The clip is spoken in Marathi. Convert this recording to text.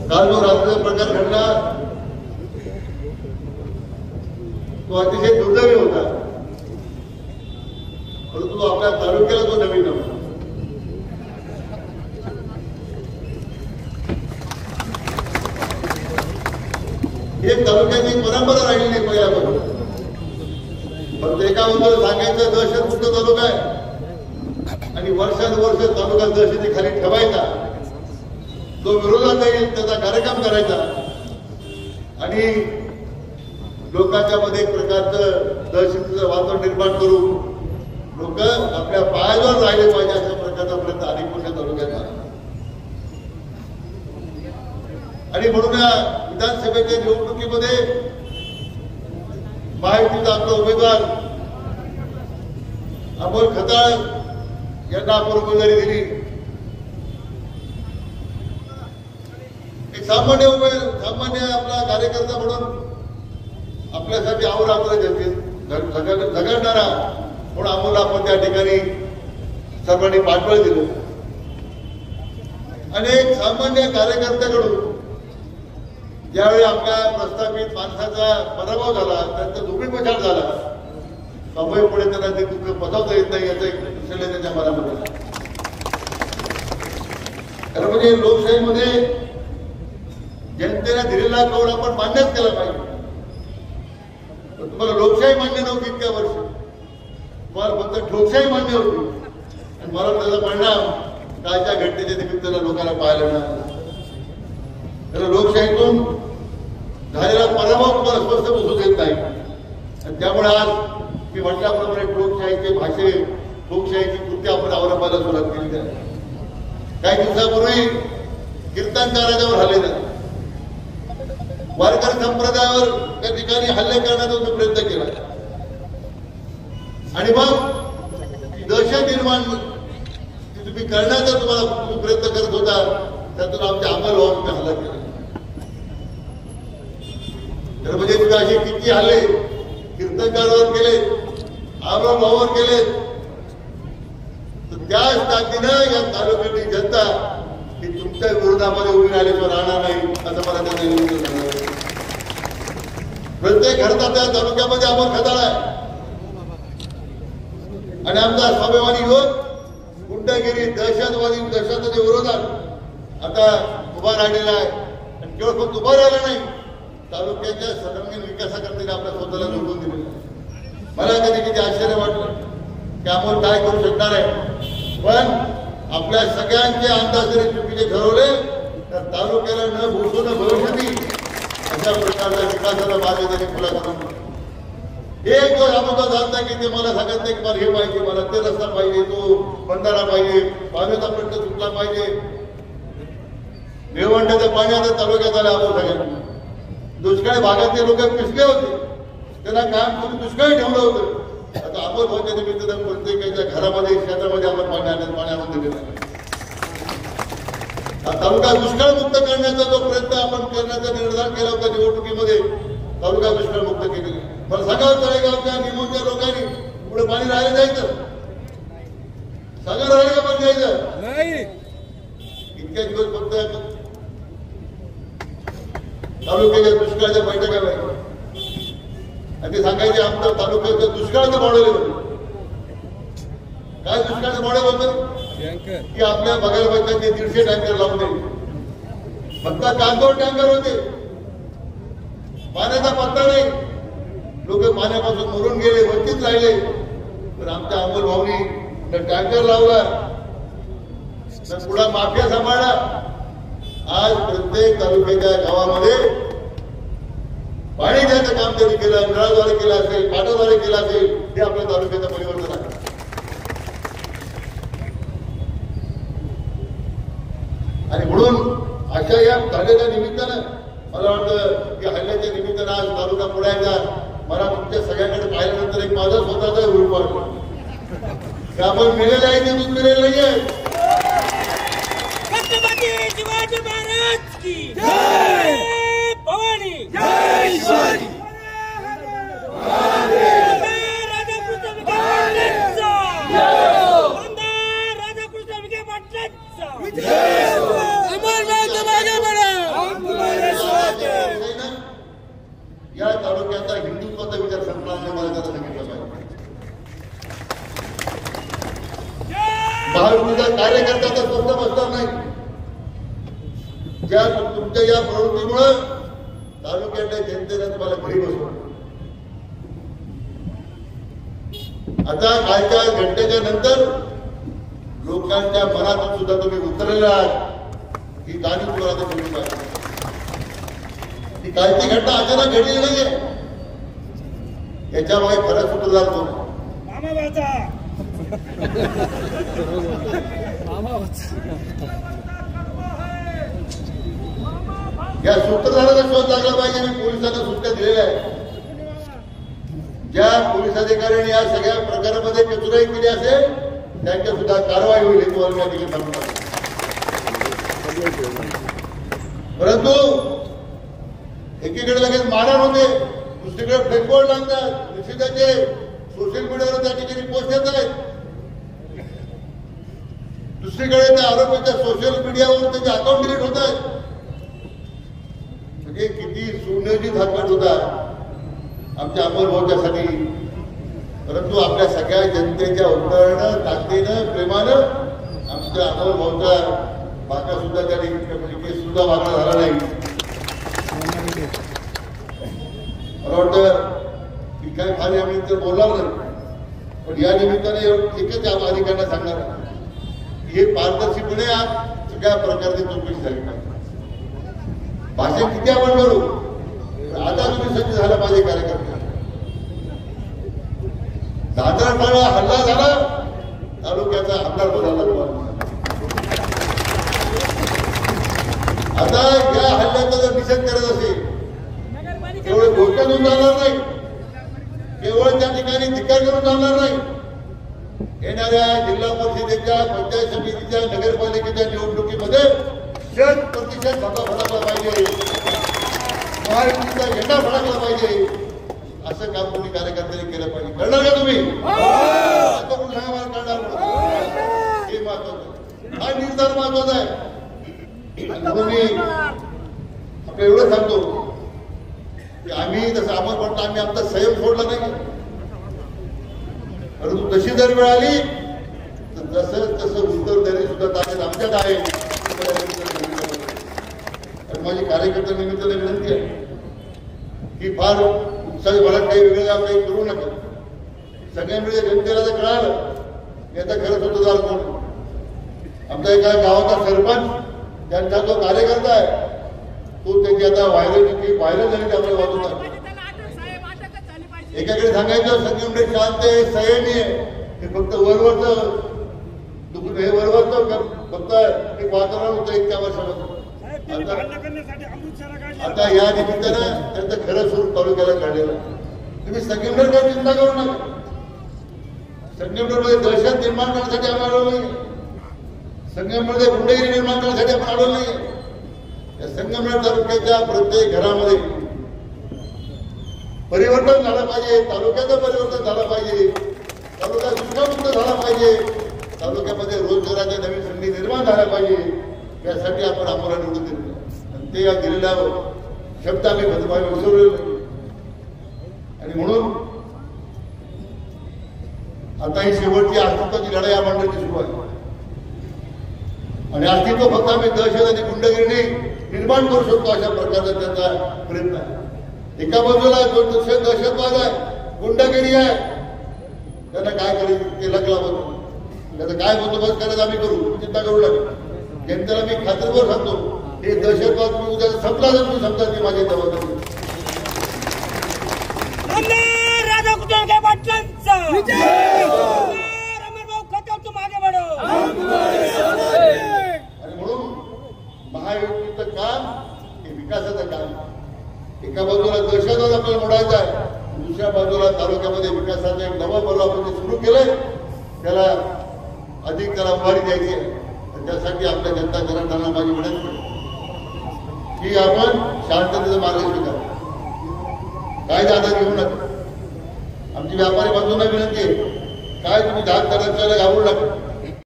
काल जो रात्रीचा प्रकार घडला तो अतिशय दुर्दैवी होता, परंतु तो आपल्या तालुक्याला तो नवीन नव्हता. ही तालुक्याची परंपरा राहिली नाही पहिल्यापासून. फक्त एका बाजूला सांगायचं दहशतमुक्त तालुका आहे आणि वर्षानुवर्ष तालुका दहशती खाली ठेवायचा, जो विरोधात येईल त्याचा कार्यक्रम करायचा आणि लोकांच्या मध्ये एक प्रकारचं दहशतीचं वातावरण निर्माण करून लोक आपल्या पायावर राहिले पाहिजे अशा प्रकारचा प्रयत्न अनेक वर्ष तालुक्यात झाला. आणि म्हणून या विधानसभेच्या निवडणुकीमध्ये महायुतीचा आपला उमेदवार अमोल खताळ यांना आपण उमेदवारी दिली. एक सामान्य आपला कार्यकर्ता म्हणून आपल्यासाठी आवरात्र झगडणारा म्हणून अमोलला आपण त्या ठिकाणी सर्वांनी पाठबळ दिलं. आणि एक सामान्य कार्यकर्त्याकडून ज्यावेळी आपल्या प्रस्थापित माणसाचा पराभव झाला, त्यांचा धुपीपछाड झाला, स्वाभाविक पुढे त्यांना ते दुःख पचवता येत नाही याचा एक विषय त्याच्या मनामध्ये. खरं म्हणजे लोकशाहीमध्ये जनतेला दिलेला कौल आपण मान्यच केला पाहिजे. तुम्हाला लोकशाही मान्य नव्हती इतक्या वर्ष, तुम्हाला फक्त ठोकशाही मान्य होती आणि मला त्याचा परिणाम कालच्या घटनेच्या निमित्तानं लोकांना पाहायला मिळाला. तर लोकशाहीतून झालेला पराभव तुम्हाला स्पष्ट दिसून येत नाही आणि त्यामुळे आज मी म्हटल्याप्रमाणे लोकशाहीचे भाषे, लोकशाहीची कृती आपण अवलंबायला सुरुवात केली आहे. काही दिवसापूर्वी कीर्तनकारांवर हल्ले झाले, वारकरी संप्रदायावर त्या ठिकाणी हल्ले करण्याचा प्रयत्न केला आणि मग दहशत निर्माण तुम्ही करण्याचा तुम्ही प्रयत्न करत होता, त्यातून आमच्या अंमलबजावणीने हल्ला केला. तर म्हणजे तुम्ही असे किती हल्ले कीर्तनकारावर केले, अंमलबजावणीवर केले, तर त्याच ताकदीनं या तालुक्यातली जनता ही तुमच्या विरोधामध्ये उभी राहिल्याशिवाय राहणार नाही असं मला त्यांना निवेदन सांगायचं. प्रत्येक घरचा त्या तालुक्यामध्ये अमोल खताळ आहे आणि आमचा स्वाभिमानी युवक गुंडगिरी, दहशतवादी विरोधात आता उभा राहिलेला आहे आणि केवळ फक्त उभा राहिला नाही, तालुक्याच्या सर्वांगीण विकासाकरता आपल्या स्वतःला निवडून दिलेलं आहे. मला कधी किती आश्चर्य वाटलं की अमोल काय करू शकणार आहे, पण आपल्या सगळ्यांचे अंदाज जरी चुकीचे ठरवले तर तालुक्याला न भूषून भविष्यती अशा प्रकारच्या विकासाला मार्ग त्यांनी खुला करून एक जो अमोलचा झाला की ते मला सांगत नाही की मला हे पाहिजे, मला ते रस्ता पाहिजे, तो बंधारा पाहिजे, पाण्याचा प्रश्न सुटला पाहिजे. निळवंड्याच्या पाण्याचा तालुक्यात आला अमोल सगळ्यांना. दुष्काळी भागातले लोक पिसले होते, त्यांना काम करून दुष्काळी ठेवलं होतं. आता अमोल भाऊच्या निमित्तानं प्रत्येकाच्या घरामध्ये शेतामध्ये आपण पाणी आणून दिलेलं आहे. तालुका दुष्काळमुक्त करण्याचा जो प्रयत्न आपण करण्याचा निर्धार केला होता निवडणुकीमध्ये, तालुका दुष्काळमुक्त केलेला. मला सांगावं तळेगावच्या निमोच्या लोकांनी पुढे पाणी राहिलं जायचं, सांगा राहिले का पाणी जायचं नाही. इतक्या दिवस फक्त तालुक्याच्या दुष्काळाच्या बैठका व्हायच्या आणि ते सांगायचे आमचं तालुक्याचं दुष्काळाचं मॉडेल होतं. काय दुष्काळाचं मॉडेल होतं की आपल्या बघायला पाहिजे 150 टँकर लावून दिले, फक्त कांदोर टँकर होते, पाण्याचा पत्ता नाही, लोक पाण्यापासून मरून गेले, वंचित राहिले. तर आमच्या अमोल भाऊनी टँकर लावला, तर पुढा माफिया सांभाळला. आज प्रत्येक तालुक्याच्या गावामध्ये पाणी द्यायचं काम त्यांनी केलं, नळाद्वारे केलं असेल, पाटाद्वारे केलं असेल, हे आपल्या तालुक्याचं परिवर्तन आहे. आणि म्हणून अशा या झालेल्या निमित्तानं मला वाटतं की हल्ल्याच्या निमित्तानं आज तालुका पुढायचा. मला तुमच्या सगळ्यांकडे पाहिल्यानंतर एक माझा स्वतःचा रूप वाटतो की आपण मिळेल आहे ते दूध मिळेल नाहीये. छत्रपती शिवाजी महाराज की जय, भवानी जय शिवाजी. राधाकृष्ण विखे पाटलांचा अमर नाथ मागे बढा. कार्यकर्ता आता स्वस्त बसणार नाही. ज्या तुमच्या या प्रवृत्तीमुळे तालुक्यातल्या जनतेने तुम्हाला घरी बसवलं. आता कालच्या घटनेच्या नंतर लोकांच्या मनातून सुद्धा तुम्ही उतरलेला आहात ही जाणीव तुम्हाला आता मिळून पाहिजे. ही कालची घटना अचानक घडली नाहीये. याच्या मागे खरा सूत्रधार कोण? या सूत्रधाराचा शोध लागला पाहिजे. मी पोलिसांना सूचना दिलेल्या आहे. ज्या पोलीस अधिकाऱ्यांनी या सगळ्या प्रकारामध्ये कचुराई केली असेल त्यांच्या सुद्धा कारवाई होईल हे तुम्हाला या ठिकाणी सांगतो. परंतु एकीकडे लगेच मारहाण होते, दुसरीकडे फेकबोर्ड लागतात, निषेधाचे सोशल मीडियावर त्या ठिकाणी पोस्ट येत आहेत. दुसरीकडे त्या आरोपीच्या सोशल मीडियावर त्याचे अकाउंट डिलीट होत आहेत. म्हणजे किती सुनियोजित हा कट होता आमच्या अंमलबजावणीसाठी. परंतु आपल्या सगळ्या जनतेच्या उत्तरानं, ताकदीनं, प्रेमानं आमच्या अंमलबजावणीचा भागा सुद्धा त्या ठिकाणी केस सुद्धा मागणं झाला नाही. मला वाटतं की काय फार या निमित्तानं बोलणार नाही, पण या निमित्ताने एकच अधिकाऱ्यांना सांगणार हे पारदर्शीपणे आज सगळ्या प्रकारची चौकशी झाली पाहिजे. भाषण किती आपण करू, आता तुम्ही सज्ज झाला पाहिजे कार्यकर्ते. दादरपाडा हल्ला झाला, तालुक्याचा आमदार बोलायला लागला. आता या हल्ल्याचा जर निषेध करत असेल केवळ घोषणा देऊन चालणार नाही, केवळ त्या ठिकाणी धिक्कार करून चालणार नाही. येणाऱ्या जिल्हा परिषदेच्या, पंचायत समितीच्या, नगरपालिकेच्या निवडणुकीमध्ये 100% झेंडा फडकला पाहिजे, महायुतीचा झेंडा फडकला पाहिजे. असं काम तुम्ही कार्यकर्त्यांनी केलं पाहिजे. करणार का तुम्ही? आता कोण सांगा मला करणार हे महत्वाचं, हा निर्धार महत्वाचा आहे. म्हणून मी आपलं एवढं सांगतो की आम्ही जसं आपण म्हणतो आम्ही आमचा संयम सोडला नाही, परंतु तशी जर वेळ आली तर जसं तसं उत्तर देणे सुद्धा ताकद आमच्यात आहे. माझी कार्यकर्त्या निमित्ताने विनंती आहे की फार उत्साही मला काही वेगळं काही करू नका. सगळ्यांमध्ये जनतेला जर कळालं याचा खरं सूत्रधार कोण. आमच्या एका गावाचा सरपंच त्यांचा जो कार्यकर्ता आहे तो त्याची आता व्हायरल झाली आपल्या बाजूला. एकाकडे सांगायचं संयम शांत आहे, संयमी आहे, हे फक्त वरवरचं हे वरवरचं फक्त एक वातावरण होतं इतक्या वर्षामध्ये. आता या निमित्तानं त्यांचं खरं स्वरूप तालुक्याला काढलेलं. तुम्ही संगमनेर काय चिंता करू नका. संगमनेरमध्ये दहशत निर्माण करण्यासाठी आम्ही आलो नाही, संगमनेरमध्ये गुंडगिरी निर्माण करण्यासाठी आपण आलो नाही. या संगमनेर तालुक्याच्या प्रत्येक घरामध्ये परिवर्तन झालं पाहिजे, तालुक्याचं परिवर्तन झालं पाहिजे, तालुका दुष्काळमुक्त झाला पाहिजे, तालुक्यामध्ये रोजगाराच्या नवीन संधी निर्माण झाल्या पाहिजे. यासाठी आपण आम्हाला निवडून दिलं आणि ते या दिलेल्या शब्द आम्ही विसरलेलो नाही. आणि म्हणून आता ही शेवटची अस्तित्वाची लढाई या मंडळाची सुरू आहे. आणि अस्तित्व फक्त आम्ही दहशत आणि गुंडगिरी निर्माण करू शकतो अशा प्रकारचा त्यांचा प्रयत्न आहे. एका बाजूला जो दहशतवाद आहे, गुंडगिरी आहे, त्यांना काय करायचं ते लगला बघतो. त्याचा काय बंदोबस्त करायचा आम्ही करू, चिंता करू लागेल. जनतेला मी खात्रीवर सांगतो हे दहशतवाद मी उद्या संपला जर मी समजा ती माझी जबाबदारी. राधाकृष्ण पाटलांचा अमरभाऊ खतर तू मागे बढो. आणि म्हणून महायुतीचं काम हे विकासाचं काम. एका बाजूला दहशतवाद आपल्याला मोडायचा आहे, दुसऱ्या बाजूला तालुक्यामध्ये विकासाचं एक नवं पर्व आपण सुरू केलंय, त्याला अधिक त्याला उभारी द्यायची आहे. त्यासाठी आपल्या जनता जनार्दनाला माझी विनंती की आपण शांततेचा मार्ग स्वीकारा, काय दादा घेऊ नका. आमची व्यापारी बांधवांना विनंती आहे काय तुम्ही धाक करायला घाबरू नका.